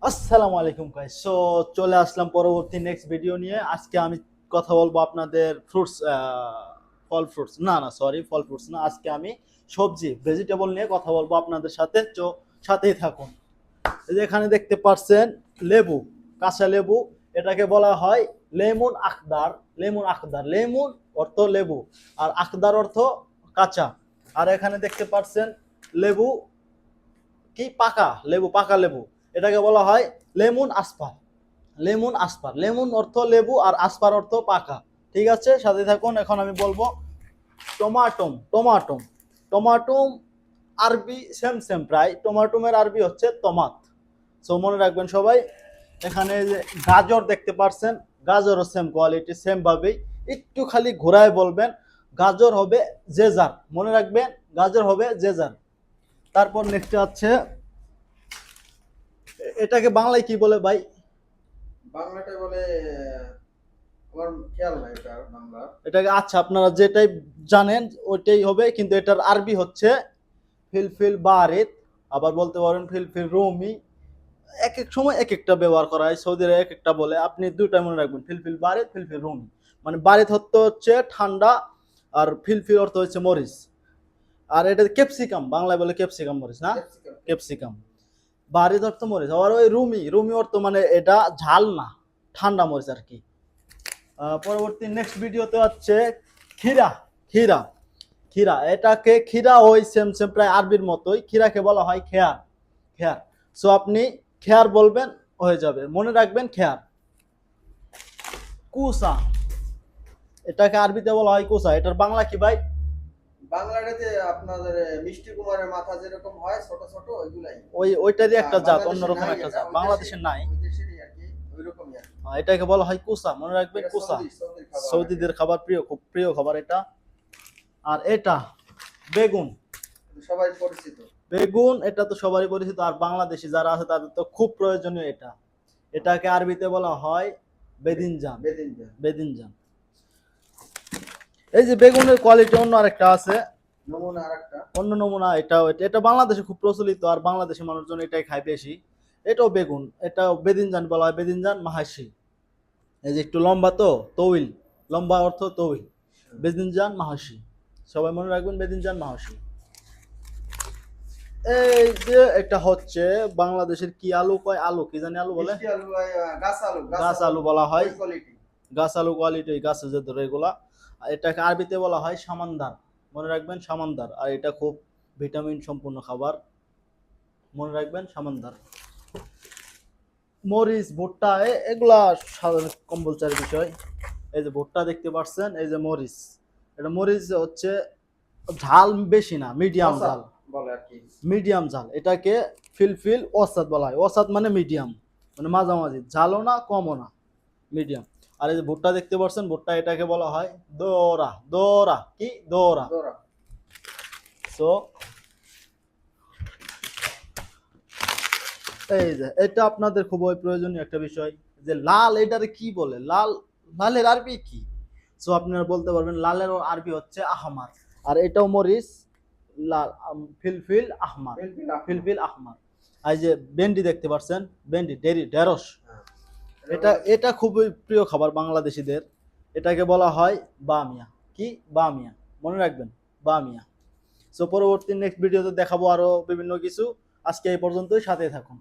আসসালামু আলাইকুম guys. So চলে আসলাম পরবর্তী নেক্সট ভিডিও নিয়ে। আজকে আমি কথা বলবো আপনাদের ফ্রুটস, ফল ফ্রুটস না না সরি ফল ফ্রুটস না, আজকে আমি সবজি ভেজিটেবল নিয়ে কথা বলবো আপনাদের সাথে। সাথেই থাকুন। এই যে এখানে দেখতে পাচ্ছেন লেবু, কাঁচা লেবু। এটাকে বলা হয় লেমন আখদার। লেমন আখদার, লেমন অর্থ লেবু আর আখদার অর্থ কাঁচা। আর এখানে দেখতে পাচ্ছেন লেবু কি পাকা লেবু, পাকা লেবু। এটাকে বলা হয় লেমন আসপার। লেমন আসপার, লেমন অর্থ লেবু আর আসপার অর্থ পাকা। ঠিক আছে, সাথে থাকুন। এখন আমি বলবো টমাটম। টমাটম, টমাটম আরবি সেম সেম প্রায়। টমাটমের আরবি হচ্ছে তমাত। সো মনে রাখবেন সবাই। এখানে যে গাজর দেখতে পাচ্ছেন, গাজরও সেম কোয়ালিটি, সেম ভাবেই। একটু খালি ঘোরায় বলবেন, গাজর হবে জেজার। মনে রাখবেন, গাজর হবে জেজার। তারপর নেক্সট আছে, এটাকে বাংলায় কি বলে ভাই? বাংলাটা বলে আমার খেয়াল নাই এটা বাংলা। এটাকে আচ্ছা, আপনারা যেটাই জানেন ওইটাই হবে, কিন্তু এটার আরবি হচ্ছে ফিলফিল বারিদ। আবার বলতে পারেন ফিলফিল রুমি। এক এক সময় এক একটা ব্যবহার করা হয়, সৌদিরা এক একটা বলে। আপনি দুইটা মনে রাখবেন, ফিলফিল বারিদ, ফিলফিল রুমি। মানে বারিদ হচ্ছে ঠান্ডা, আর ফিলফিল অর্থ হচ্ছে মরিচ। আর এটা ক্যাপসিকাম, বাংলায় বলে ক্যাপসিকাম মরিচ না, ক্যাপসিকাম। ক্যাপসিকাম। বারিদ অর্থ মরিচ। আবার ওই রুমি, রুমি অর্থ মানে এটা ঝাল না, ঠান্ডা মরিচ আর কি। পরবর্তী নেক্সট ভিডিওতে হচ্ছে ক্ষীরা। ক্ষীরা, ক্ষীরা এটাকে ক্ষীরা ওই সেম সেম প্রায় আরবির মতোই। ক্ষীরাকে বলা হয় খেয়ার। খেয়ার। সো আপনি খেয়ার বলবেন, হয়ে যাবে। মনে রাখবেন খেয়ার। কুসা, এটাকে আরবিতে বলা হয় কুসা। এটার বাংলা কি ভাই? বাংলাটাতে আপনাদের মিষ্টি কুমারের মাথা যেরকম হয় ছোট ছোট ওইগুলাই। ওইটারই একটা জাত, বাংলাদেশে অন্যরকম নাই একটা এটা, জাত, বাংলাদেশের নাই। ওই দেশেরই আর কি, ওইরকমই আর কি। এটাকে বলা হয় কুসা, মনে রাখবেন এটা কুসা। সৌদির খাবার আর কি। সৌদিদের খাবার, প্রিয়, খুব প্রিয় খাবার এটা। আর এটা বেগুন। সবাই পরিচিত। বেগুন এটা তো সবারই পরিচিত, আর বাংলাদেশি যারা আছে তাদের তো খুব প্রয়োজনীয় এটা। এটাকে আরবিতে বলা হয় বেদিনজান। বেদিনজা। বেদিনজান। এই যে বেগুনের কোয়ালিটি অন্য আরেকটা আছে, নমুনা আরেকটা। অন্য নমুনা। এটাও এটা বাংলাদেশে খুব প্রচলিত, আর বাংলাদেশের মানুষজন এটাই খায় বেশি। এটাও বেগুন, এটাও বেদিনজান বলা হয়, বেদিনজান মাহাশি। এই যে একটু লম্বা, তো তৌইল, লম্বা অর্থ তৌইল। বেদিনজান মাহাশি, সবাই মনে রাখবেন বেদিনজান মাহাশি। এই যে এটা হচ্ছে বাংলাদেশের কি আলু কয়, আলু কি জানি আলু বলে, মিষ্টি আলু, গাছ আলু, গাছ আলু বলা হয়। ওই কোয়ালিটি। গাছ আলু কোয়ালিটি, গাছে যে ধরে এগুলা। এটাকে আরবিতে বলা হয় সামানদার। মনে রাখবেন সামানদার। আর এটা খুব ভিটামিন সম্পূর্ণ খাবার, মনে রাখবেন সামানদার। মরিচ, ভুট্টা, এগুলা সাধারণ কম্পালসারি বিষয়। এই যে ভুট্টা দেখতে পাচ্ছেন, এই যে মরিচ। এটা মরিচ হচ্ছে ঝাল বেশি না, মিডিয়াম ঝাল, বলে আর কি। মিডিয়াম ঝাল। এটাকে ফিলফিল ওসাদ বলা হয়। ওসাদ মানে মিডিয়াম, মানে মাঝামাঝি, ঝালও না কমও না, মিডিয়াম। আর এই যে ভুট্টা দেখতে পাচ্ছেন, ভুট্টা এটাকে বলা হয় দোরা। দোরা কি? দোরা। দোরা। সো এই যে এটা আপনাদের খুবই প্রয়োজনীয় একটা বিষয়, যে লাল এটারে কি বলে, লাল, লালের আরবি কি? সো আপনারা বলতে পারবেন লালের আরবি হচ্ছে আহমার। আর এটাও মরিচ, লাল, ফিলফিল আহমার। ফিলফিল আহমার। আর যে ভেন্ডি দেখতে পাচ্ছেন, ভেন্ডি, ঢেঁড়স। এটা এটা খুবই প্রিয় খাবার বাংলাদেশিদের। এটাকে বলা হয় বামিয়া। কি? বামিয়া, মনে রাখবেন, বামিয়া। সো পরবর্তী নেক্সট ভিডিওতে দেখাবো আরো বিভিন্ন কিছু। আজকে এই পর্যন্তই, সাথে থাকুন।